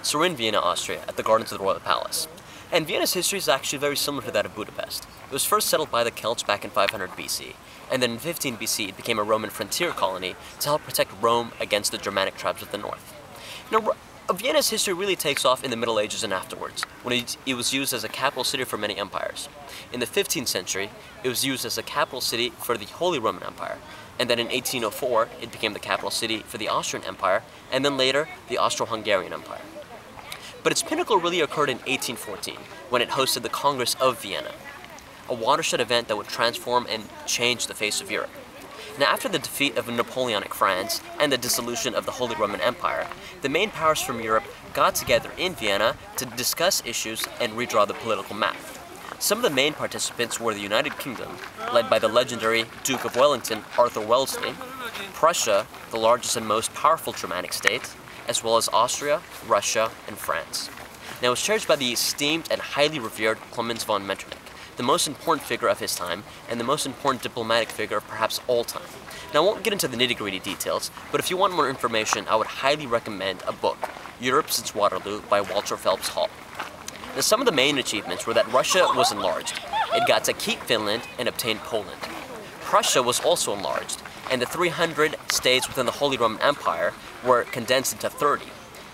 So we're in Vienna, Austria, at the Gardens of the Royal Palace. And Vienna's history is actually very similar to that of Budapest. It was first settled by the Celts back in 500 BC, and then in 15 BC it became a Roman frontier colony to help protect Rome against the Germanic tribes of the north. Now, Vienna's history really takes off in the Middle Ages and afterwards, when it was used as a capital city for many empires. In the 15th century, it was used as a capital city for the Holy Roman Empire, and then in 1804 it became the capital city for the Austrian Empire, and then later the Austro-Hungarian Empire. But its pinnacle really occurred in 1814, when it hosted the Congress of Vienna, a watershed event that would transform and change the face of Europe. Now, after the defeat of Napoleonic France and the dissolution of the Holy Roman Empire, the main powers from Europe got together in Vienna to discuss issues and redraw the political map. Some of the main participants were the United Kingdom, led by the legendary Duke of Wellington, Arthur Wellesley, Prussia, the largest and most powerful Germanic state, as well as Austria, Russia, and France. Now, it was chaired by the esteemed and highly revered Clemens von Metternich, the most important figure of his time and the most important diplomatic figure of perhaps all time. Now, I won't get into the nitty-gritty details, but if you want more information, I would highly recommend a book, Europe Since Waterloo by Walter Phelps Hall. Now, some of the main achievements were that Russia was enlarged. It got to keep Finland and obtain Poland. Prussia was also enlarged, and the 300 states within the Holy Roman Empire were condensed into 30.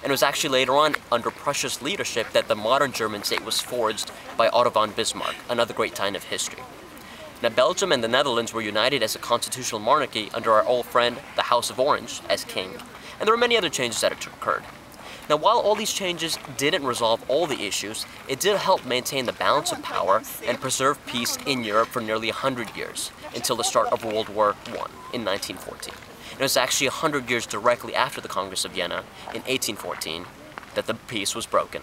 And it was actually later on, under Prussia's leadership, that the modern German state was forged by Otto von Bismarck, another great time of history. Now, Belgium and the Netherlands were united as a constitutional monarchy under our old friend, the House of Orange, as king. And there were many other changes that occurred. Now, while all these changes didn't resolve all the issues, it did help maintain the balance of power and preserve peace in Europe for nearly 100 years, until the start of World War I in 1914. And it was actually 100 years directly after the Congress of Vienna in 1814 that the peace was broken.